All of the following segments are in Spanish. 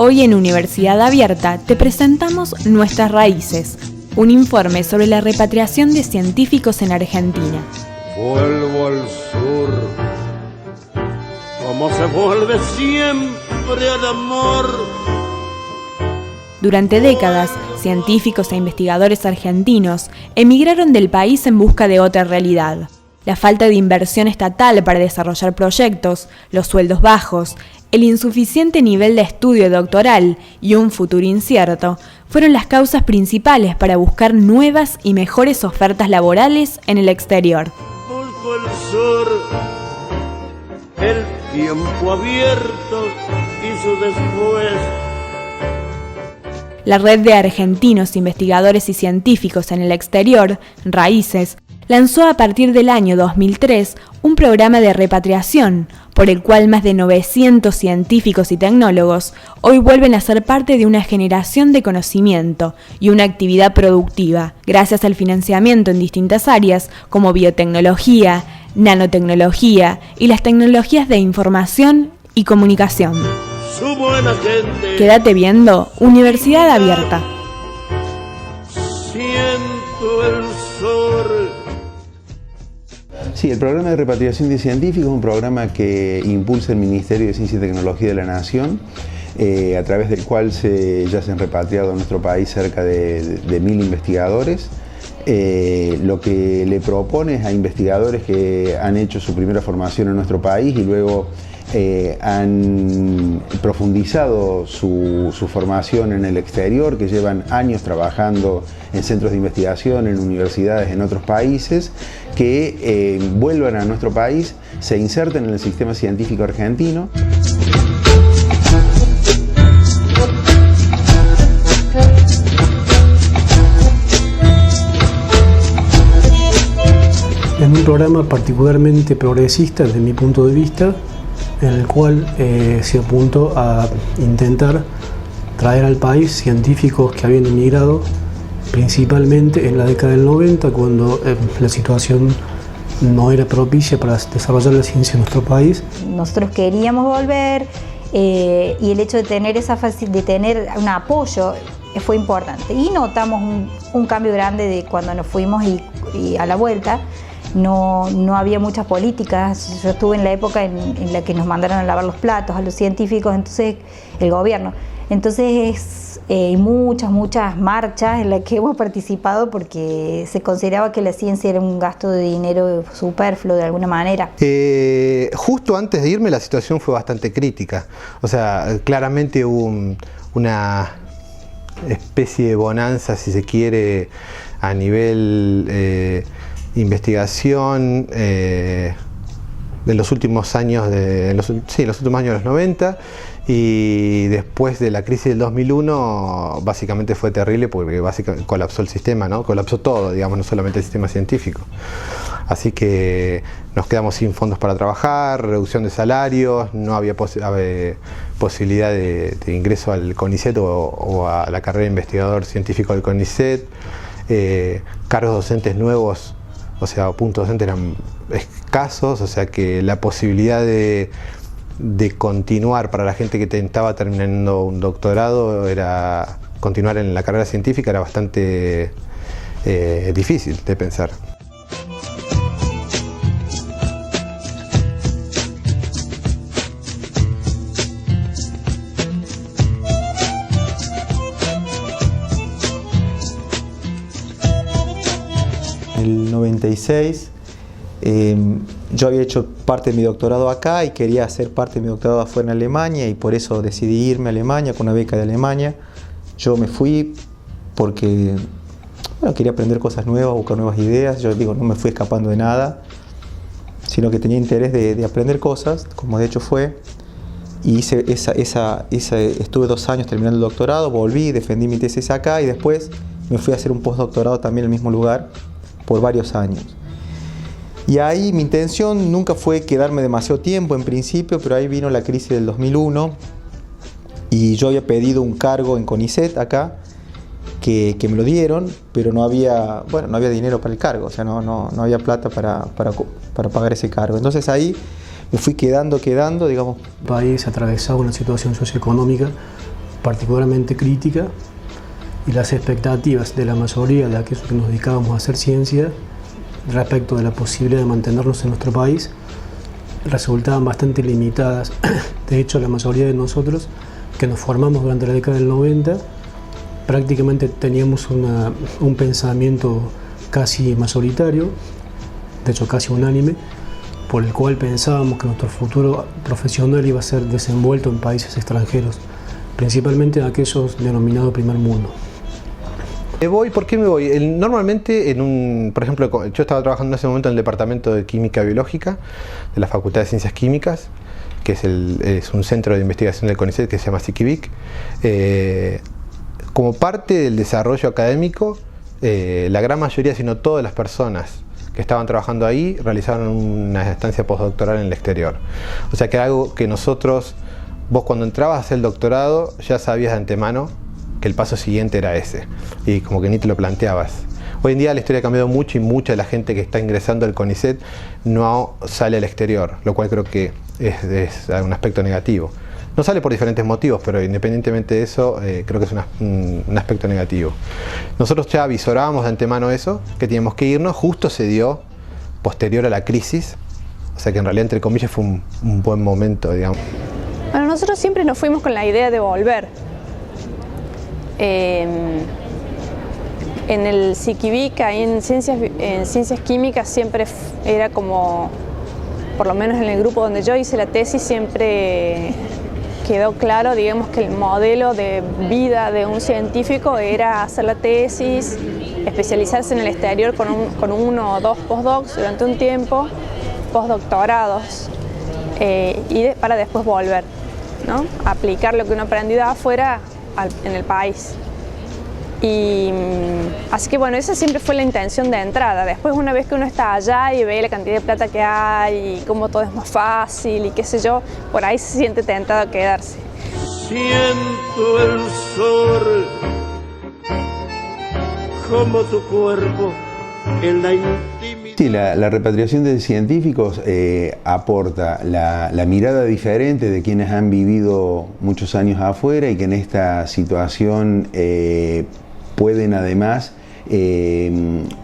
Hoy en Universidad Abierta te presentamos Nuestras Raíces, un informe sobre la repatriación de científicos en Argentina. Vuelvo al sur, como se vuelve siempre al amor. Durante décadas, científicos e investigadores argentinos emigraron del país en busca de otra realidad. La falta de inversión estatal para desarrollar proyectos, los sueldos bajos, el insuficiente nivel de estudio doctoral y un futuro incierto fueron las causas principales para buscar nuevas y mejores ofertas laborales en el exterior. Busco el sur, el tiempo abierto y su después. La red de argentinos investigadores y científicos en el exterior, Raíces, lanzó a partir del año 2003 un programa de repatriación, por el cual más de 900 científicos y tecnólogos hoy vuelven a ser parte de una generación de conocimiento y una actividad productiva, gracias al financiamiento en distintas áreas como biotecnología, nanotecnología y las tecnologías de información y comunicación. Su buena gente. Quédate viendo Universidad Abierta. Siento el sur. Sí, el programa de repatriación de científicos es un programa que impulsa el Ministerio de Ciencia y Tecnología de la Nación, a través del cual ya se han repatriado a nuestro país cerca de 1000 investigadores. Lo que le propone es a investigadores que han hecho su primera formación en nuestro país y luego han profundizado su formación en el exterior, que llevan años trabajando en centros de investigación, en universidades en otros países, que vuelvan a nuestro país, se inserten en el sistema científico argentino. En un programa particularmente progresista desde mi punto de vista, en el cual se apuntó a intentar traer al país científicos que habían emigrado principalmente en la década del 90, cuando la situación no era propicia para desarrollar la ciencia en nuestro país. Nosotros queríamos volver y el hecho de tener un apoyo fue importante. Y notamos un cambio grande de cuando nos fuimos y a la vuelta. No había muchas políticas. Yo estuve en la época en la que nos mandaron a lavar los platos a los científicos, entonces el gobierno. Entonces muchas marchas en las que hemos participado porque se consideraba que la ciencia era un gasto de dinero superfluo de alguna manera. Justo antes de irme la situación fue bastante crítica. O sea, claramente hubo una especie de bonanza, si se quiere, a nivel investigación de los últimos años los últimos años de los 90, y después de la crisis del 2001 básicamente fue terrible porque básicamente colapsó el sistema, ¿no? Colapsó todo, digamos, no solamente el sistema científico. Así que nos quedamos sin fondos para trabajar, reducción de salarios, no había posibilidad de ingreso al CONICET o a la carrera de investigador científico del CONICET, cargos docentes nuevos, o sea, puntos docentes eran escasos, o sea que la posibilidad de continuar para la gente que estaba terminando un doctorado, continuar en la carrera científica era bastante difícil de pensar. En el 96 yo había hecho parte de mi doctorado acá y quería hacer parte de mi doctorado afuera en Alemania, y por eso decidí irme a Alemania con una beca de Alemania. Yo me fui porque quería aprender cosas nuevas, buscar nuevas ideas. Yo digo, no me fui escapando de nada, sino que tenía interés de aprender cosas, como de hecho fue. Y estuve 2 años terminando el doctorado, volví, defendí mi tesis acá y después me fui a hacer un postdoctorado también en el mismo lugar por varios años. Y ahí mi intención nunca fue quedarme demasiado tiempo en principio, pero ahí vino la crisis del 2001 y yo había pedido un cargo en CONICET acá, que me lo dieron, pero no había dinero para el cargo, o sea, no había plata para pagar ese cargo. Entonces ahí me fui quedando, digamos. El país atravesaba una situación socioeconómica particularmente crítica, y las expectativas de la mayoría de aquellos que nos dedicábamos a hacer ciencia respecto de la posibilidad de mantenernos en nuestro país resultaban bastante limitadas. De hecho, la mayoría de nosotros que nos formamos durante la década del 90 prácticamente teníamos un pensamiento casi mayoritario, de hecho casi unánime, por el cual pensábamos que nuestro futuro profesional iba a ser desenvuelto en países extranjeros, principalmente en aquellos denominados primer mundo. ¿Por qué me voy? Normalmente, por ejemplo, yo estaba trabajando en ese momento en el Departamento de Química Biológica de la Facultad de Ciencias Químicas, que es un centro de investigación del CONICET que se llama SICIVIC. Como parte del desarrollo académico, la gran mayoría, si no todas las personas que estaban trabajando ahí, realizaron una estancia postdoctoral en el exterior. O sea que era algo que vos cuando entrabas a hacer el doctorado, ya sabías de antemano que el paso siguiente era ese, y como que ni te lo planteabas. Hoy en día la historia ha cambiado mucho y mucha de la gente que está ingresando al CONICET no sale al exterior, lo cual creo que es un aspecto negativo. No sale por diferentes motivos, pero independientemente de eso, creo que es un aspecto negativo. Nosotros ya avisorábamos de antemano eso, que teníamos que irnos, justo se dio posterior a la crisis, o sea que en realidad, entre comillas, fue un buen momento, digamos. Bueno, nosotros siempre nos fuimos con la idea de volver. En el SICIVIC, ahí en ciencias químicas, siempre era como, por lo menos en el grupo donde yo hice la tesis, siempre quedó claro, digamos, que el modelo de vida de un científico era hacer la tesis, especializarse en el exterior con uno o dos postdocs durante un tiempo, postdoctorados, para después volver, ¿no? Aplicar lo que uno aprendió afuera en el país. Y así que bueno, esa siempre fue la intención de entrada. Después, una vez que uno está allá y ve la cantidad de plata que hay y cómo todo es más fácil y qué sé yo, por ahí se siente tentado a quedarse. Siento el sol como tu cuerpo en la intimidad. Sí, la repatriación de científicos aporta la mirada diferente de quienes han vivido muchos años afuera y que en esta situación pueden además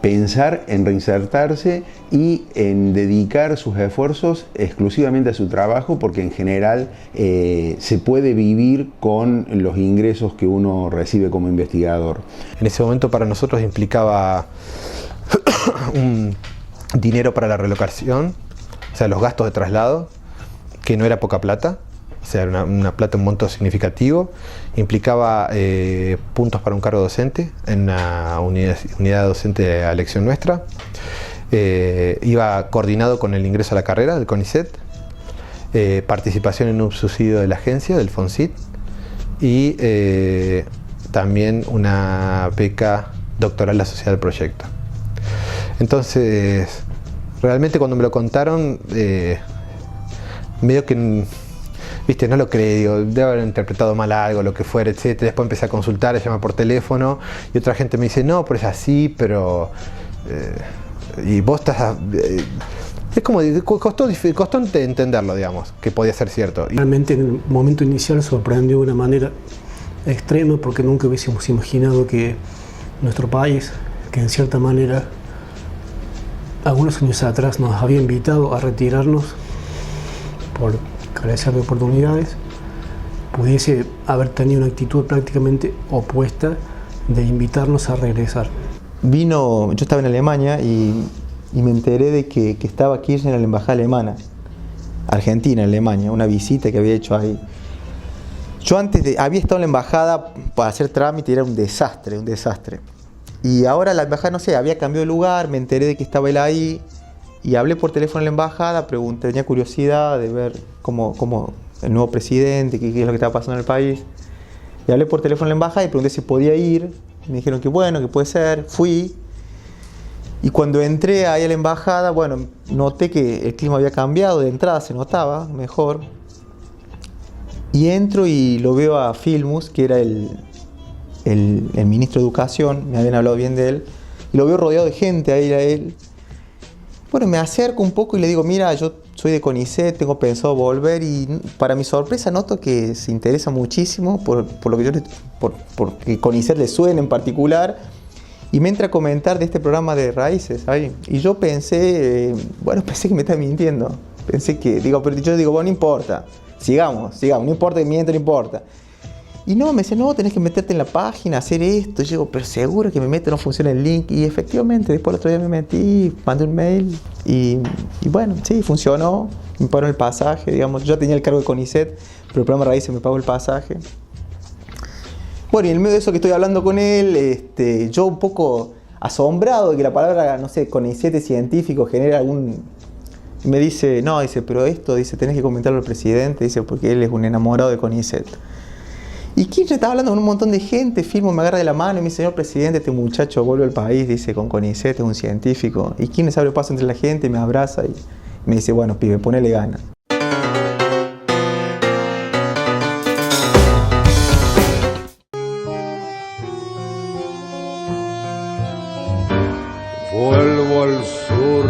pensar en reinsertarse y en dedicar sus esfuerzos exclusivamente a su trabajo, porque en general se puede vivir con los ingresos que uno recibe como investigador. En ese momento para nosotros implicaba un dinero para la relocación, o sea, los gastos de traslado, que no era poca plata, o sea, era una plata, un monto significativo. Implicaba puntos para un cargo docente en una unidad docente a elección nuestra. Iba coordinado con el ingreso a la carrera del CONICET, participación en un subsidio de la agencia, del FONSIT, y también una beca doctoral asociada al proyecto. Entonces, realmente cuando me lo contaron, medio que, viste, no lo creí, digo, debe haber interpretado mal algo, lo que fuera, etc. Después empecé a consultar, a llamar por teléfono, y otra gente me dice, no, pero es así, pero... y vos estás... es como, costó entenderlo, digamos, que podía ser cierto. Realmente en el momento inicial sorprendió de una manera extrema, porque nunca hubiésemos imaginado que nuestro país, que en cierta manera algunos años atrás nos había invitado a retirarnos por carecer de oportunidades, pudiese haber tenido una actitud prácticamente opuesta de invitarnos a regresar. Yo estaba en Alemania y me enteré de que estaba Kirchner en la embajada alemana, Argentina, Alemania, una visita que había hecho ahí. Yo había estado en la embajada para hacer trámite y era un desastre. Y ahora la embajada, no sé, había cambiado de lugar, me enteré de que estaba él ahí y hablé por teléfono en la embajada, pregunté, tenía curiosidad de ver cómo el nuevo presidente, qué es lo que estaba pasando en el país. Y hablé por teléfono en la embajada y pregunté si podía ir. Me dijeron que bueno, que puede ser. Fui. Y cuando entré ahí a la embajada, bueno, noté que el clima había cambiado, de entrada se notaba mejor. Y entro y lo veo a Filmus, que era el ministro de Educación, me habían hablado bien de él, y lo veo rodeado de gente ahí a él. Bueno, me acerco un poco y le digo, mira, yo soy de CONICET, tengo pensado volver y para mi sorpresa noto que se interesa muchísimo por lo que porque CONICET le suena en particular, y me entra a comentar de este programa de raíces, ¿sabes? Y yo pensé que me está mintiendo. Pero yo digo, bueno, no importa, sigamos, no importa que mienta, no importa. Y no, me dice, no, tenés que meterte en la página, hacer esto. Y yo digo, pero seguro que me meto, no funciona el link. Y efectivamente, después el otro día me metí, mandé un mail y bueno, sí, funcionó. Me pagaron el pasaje, digamos. Yo tenía el cargo de CONICET, pero el programa Raíces me pagó el pasaje. Bueno, y en medio de eso que estoy hablando con él, yo un poco asombrado de que la palabra, no sé, CONICET científico genere algún... Y me dice, no, pero esto, tenés que comentarlo al presidente, porque él es un enamorado de CONICET. Y Kirchner estaba hablando con un montón de gente, Filmo me agarra de la mano y me dice, señor presidente, este muchacho vuelve al país, con CONICET, es un científico. Y Kirchner se abre paso entre la gente, me abraza y me dice, bueno, pibe, ponele ganas. Vuelvo al sur,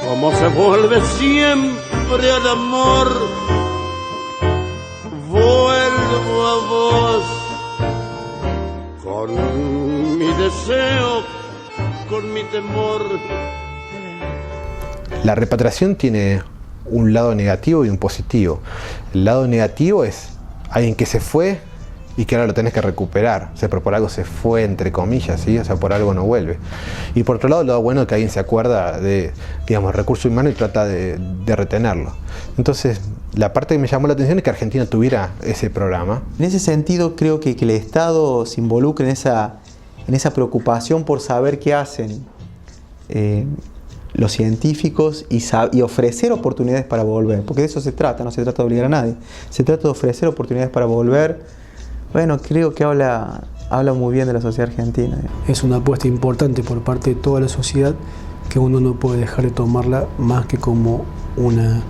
como se vuelve siempre al amor. Vuelvo a vos, con mi deseo, con mi temor. La repatriación tiene un lado negativo y un positivo. El lado negativo es alguien que se fue y que ahora lo tenés que recuperar. O sea, pero por algo se fue, entre comillas, ¿sí? O sea, por algo no vuelve. Y por otro lado, el lado bueno es que alguien se acuerda de, digamos, recurso humano y trata de retenerlo. Entonces, la parte que me llamó la atención es que Argentina tuviera ese programa. En ese sentido, creo que el Estado se involucre en esa preocupación por saber qué hacen los científicos y ofrecer oportunidades para volver. Porque de eso se trata, no se trata de obligar a nadie. Se trata de ofrecer oportunidades para volver. Bueno, creo que habla muy bien de la sociedad argentina. Es una apuesta importante por parte de toda la sociedad que uno no puede dejar de tomarla más que como un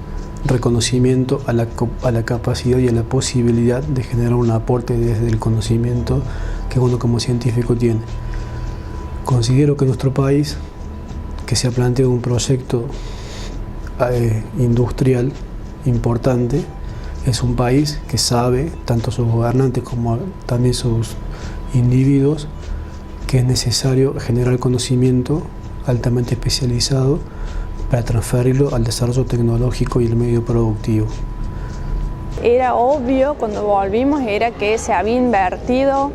reconocimiento a la capacidad y a la posibilidad de generar un aporte desde el conocimiento que uno como científico tiene. Considero que nuestro país, que se ha planteado un proyecto industrial importante, es un país que sabe, tanto sus gobernantes como también sus individuos, que es necesario generar conocimiento altamente especializado para transferirlo al desarrollo tecnológico y el medio productivo. Era obvio cuando volvimos, era que se había invertido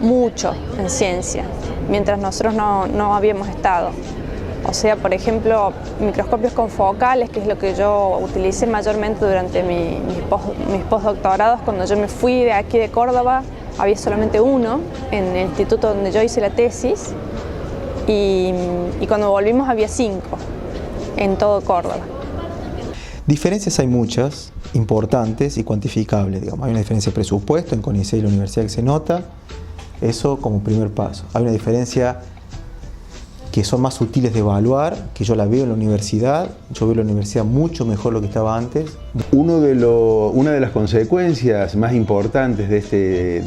mucho en ciencia, mientras nosotros no habíamos estado. O sea, por ejemplo, microscopios confocales, que es lo que yo utilicé mayormente durante mis postdoctorados. Cuando yo me fui de aquí de Córdoba, había solamente uno en el instituto donde yo hice la tesis, y cuando volvimos había 5 en todo Córdoba. Diferencias hay muchas, importantes y cuantificables. Digamos. Hay una diferencia de presupuesto en CONICET y la universidad que se nota, eso como primer paso. Hay una diferencia que son más sutiles de evaluar, que yo la veo en la universidad. Yo veo la universidad mucho mejor lo que estaba antes. Una de las consecuencias más importantes de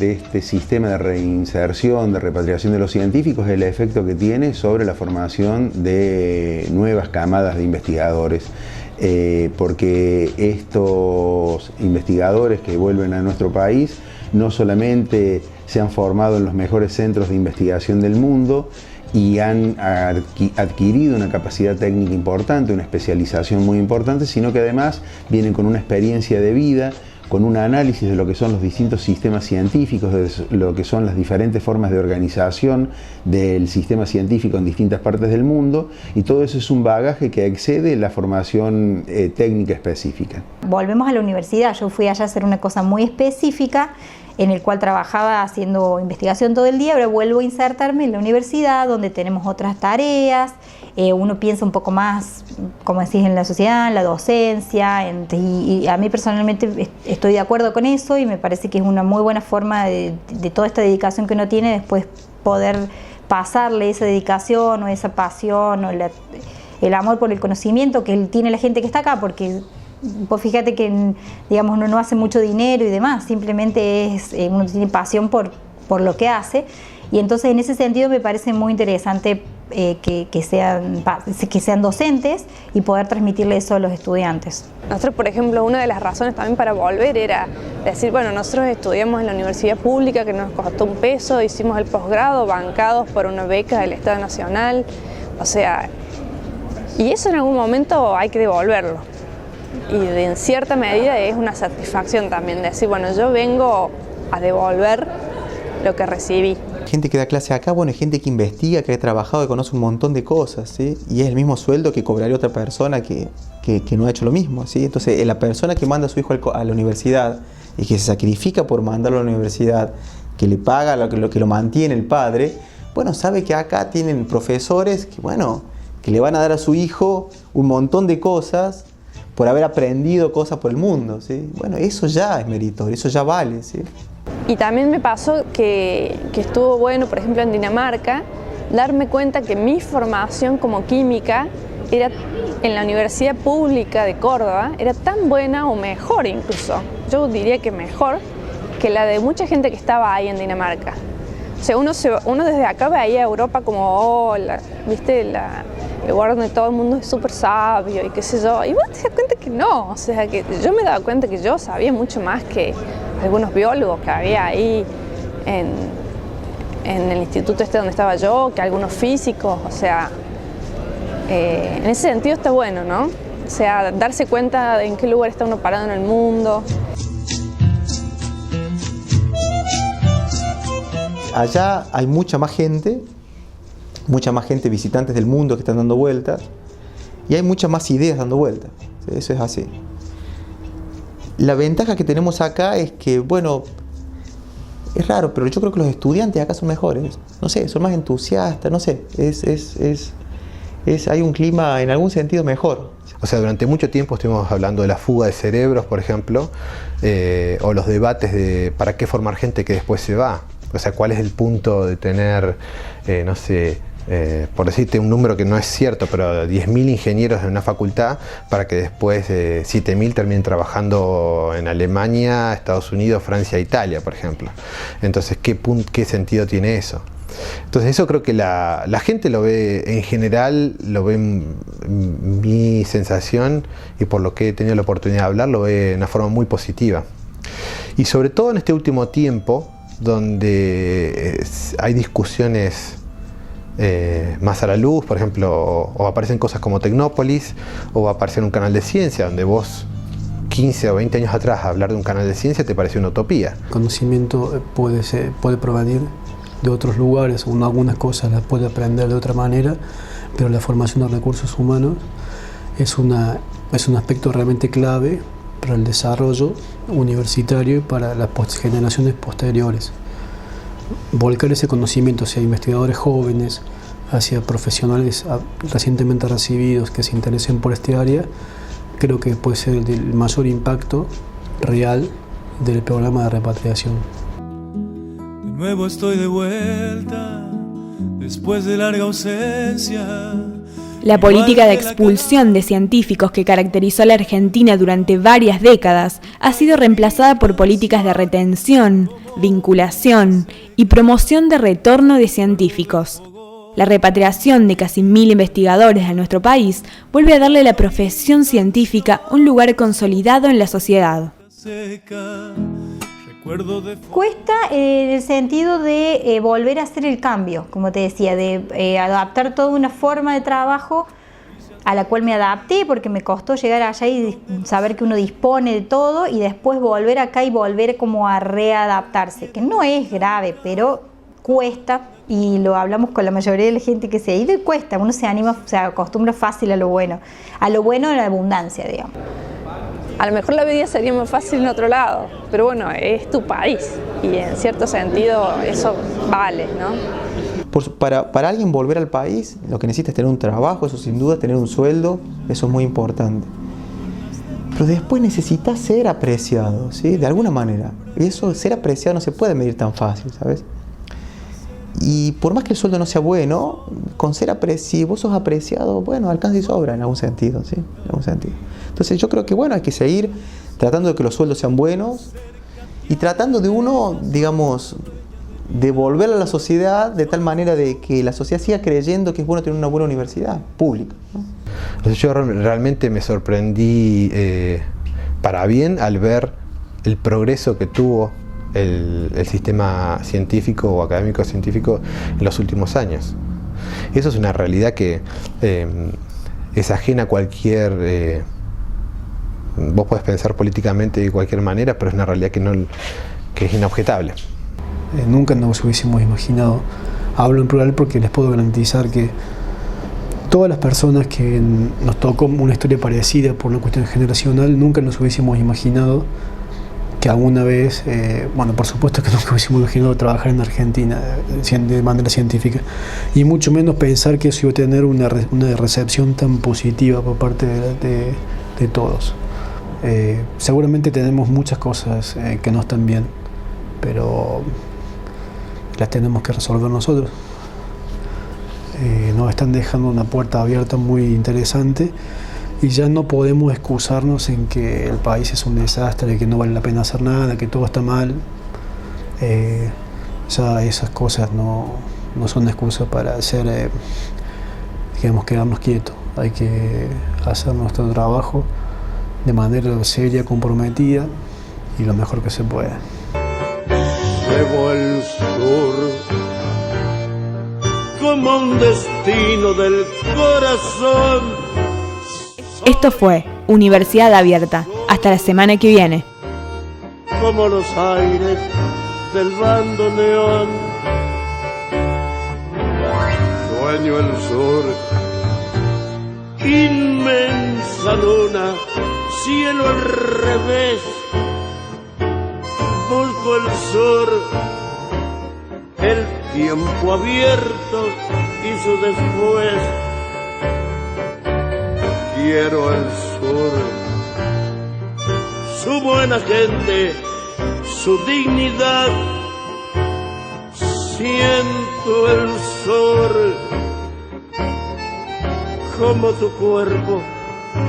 este sistema de reinserción, de repatriación de los científicos, es el efecto que tiene sobre la formación de nuevas camadas de investigadores. Porque estos investigadores que vuelven a nuestro país no solamente se han formado en los mejores centros de investigación del mundo, y han adquirido una capacidad técnica importante, una especialización muy importante, sino que además vienen con una experiencia de vida, con un análisis de lo que son los distintos sistemas científicos, de lo que son las diferentes formas de organización del sistema científico en distintas partes del mundo, y todo eso es un bagaje que excede la formación técnica específica. Volvemos a la universidad, yo fui allá a hacer una cosa muy específica, en el cual trabajaba haciendo investigación todo el día. Ahora vuelvo a insertarme en la universidad, donde tenemos otras tareas, uno piensa un poco más, como decís, en la sociedad, en la docencia, y a mí personalmente estoy de acuerdo con eso, y me parece que es una muy buena forma de toda esta dedicación que uno tiene, después poder pasarle esa dedicación o esa pasión o el amor por el conocimiento que tiene la gente que está acá, porque vos fíjate que, digamos, uno no hace mucho dinero y demás, simplemente uno tiene pasión por lo que hace, y entonces en ese sentido me parece muy interesante que sean docentes y poder transmitirle eso a los estudiantes. Nosotros, por ejemplo, una de las razones también para volver era decir, bueno, nosotros estudiamos en la universidad pública que nos costó un peso, hicimos el posgrado bancados por una beca del Estado Nacional, o sea, y eso en algún momento hay que devolverlo. Y en cierta medida es una satisfacción también decir, bueno, yo vengo a devolver lo que recibí. Gente que da clase acá, bueno, hay gente que investiga, que ha trabajado, que conoce un montón de cosas, ¿sí? Y es el mismo sueldo que cobraría otra persona que no ha hecho lo mismo, ¿sí? Entonces, la persona que manda a su hijo a la universidad y que se sacrifica por mandarlo a la universidad, que le paga lo que lo mantiene el padre, bueno, sabe que acá tienen profesores que, bueno, que le van a dar a su hijo un montón de cosas por haber aprendido cosas por el mundo, ¿sí? Bueno, eso ya es meritorio, eso ya vale, ¿sí? Y también me pasó que estuvo bueno, por ejemplo, en Dinamarca, darme cuenta que mi formación como química era en la Universidad Pública de Córdoba, era tan buena o mejor incluso, yo diría que mejor, que la de mucha gente que estaba ahí en Dinamarca. O sea, uno desde acá veía a Europa como, ¿viste? El lugar donde todo el mundo es súper sabio y qué sé yo, y vos te das cuenta que no, o sea, que yo me daba cuenta que yo sabía mucho más que algunos biólogos que había ahí en el instituto donde estaba yo, que algunos físicos, o sea, en ese sentido está bueno, ¿no? O sea, darse cuenta de en qué lugar está uno parado en el mundo. Allá hay mucha más gente, visitantes del mundo que están dando vueltas, y hay muchas más ideas dando vueltas, ¿sí? Eso es así. La ventaja que tenemos acá es que, bueno, es raro, pero yo creo que los estudiantes acá son mejores, no sé, son más entusiastas, no sé, hay un clima en algún sentido mejor. O sea, durante mucho tiempo estuvimos hablando de la fuga de cerebros, por ejemplo, o los debates de para qué formar gente que después se va. O sea, ¿cuál es el punto de tener, no sé, por decirte un número que no es cierto, pero 10.000 ingenieros en una facultad para que después 7.000 terminen trabajando en Alemania, Estados Unidos, Francia, Italia, por ejemplo? Entonces, ¿qué sentido tiene eso? Entonces eso creo que la gente lo ve, en general, lo ve, mi sensación, y por lo que he tenido la oportunidad de hablar, lo ve de una forma muy positiva. Y sobre todo en este último tiempo, donde hay discusiones más a la luz, por ejemplo, o aparecen cosas como Tecnópolis, o va a aparecer un canal de ciencia, donde vos 15 o 20 años atrás hablar de un canal de ciencia te parecía una utopía. El conocimiento puede provenir de otros lugares, o algunas cosas las puede aprender de otra manera, pero la formación de recursos humanos es un aspecto realmente clave para el desarrollo universitario y para las generaciones posteriores. Volcar ese conocimiento hacia investigadores jóvenes, hacia profesionales recientemente recibidos que se interesen por este área, creo que puede ser el mayor impacto real del programa de repatriación. De nuevo estoy de vuelta, después de larga ausencia. La política de expulsión de científicos que caracterizó a la Argentina durante varias décadas ha sido reemplazada por políticas de retención, vinculación y promoción de retorno de científicos. La repatriación de casi 1.000 investigadores a nuestro país vuelve a darle a la profesión científica un lugar consolidado en la sociedad. Cuesta en el sentido de volver a hacer el cambio, como te decía, de adaptar toda una forma de trabajo a la cual me adapté porque me costó llegar allá y saber que uno dispone de todo y después volver acá y volver como a readaptarse, que no es grave, pero cuesta, y lo hablamos con la mayoría de la gente que se ha ido y cuesta, uno se anima, se acostumbra fácil a lo bueno en la abundancia, digamos. A lo mejor la vida sería más fácil en otro lado, pero bueno, es tu país y en cierto sentido eso vale, ¿no? Para alguien volver al país, lo que necesita es tener un trabajo, eso sin duda, tener un sueldo, eso es muy importante. Pero después necesitas ser apreciado, ¿sí? De alguna manera. Y eso, ser apreciado no se puede medir tan fácil, ¿sabes? Y por más que el sueldo no sea bueno, con ser si vos sos apreciado, bueno, alcanza y sobra en algún sentido, ¿sí? En algún sentido. Entonces yo creo que bueno, hay que seguir tratando de que los sueldos sean buenos y tratando de uno, digamos, devolverla a la sociedad de tal manera de que la sociedad siga creyendo que es bueno tener una buena universidad pública, ¿no? O sea, yo realmente me sorprendí para bien al ver el progreso que tuvo el sistema científico o académico científico en los últimos años. Eso es una realidad que es ajena a cualquier... vos podés pensar políticamente de cualquier manera, pero es una realidad que es inobjetable. Nunca nos hubiésemos imaginado, hablo en plural porque les puedo garantizar que todas las personas que nos tocó una historia parecida por una cuestión generacional, nunca nos hubiésemos imaginado que alguna vez, bueno, por supuesto que nunca hubiésemos imaginado trabajar en Argentina de manera científica, y mucho menos pensar que eso iba a tener una recepción tan positiva por parte de todos. Seguramente tenemos muchas cosas que no están bien, pero las tenemos que resolver nosotros. Nos están dejando una puerta abierta muy interesante y ya no podemos excusarnos en que el país es un desastre, que no vale la pena hacer nada, que todo está mal. Ya esas cosas no son excusas para hacer, digamos, quedarnos quietos. Hay que hacer nuestro trabajo de manera seria, comprometida y lo mejor que se pueda. Llevo el sur como un destino del corazón. Esto fue Universidad Abierta. Hasta la semana que viene. Como los aires del bandoneón. Sueño el sur, inmensa luna, cielo al revés. Busco el sur, el tiempo abierto y su después. Quiero el sur, su buena gente, su dignidad. Siento el sur como tu cuerpo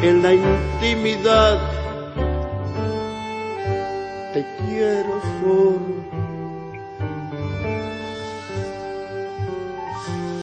en la intimidad. Te quiero, sur.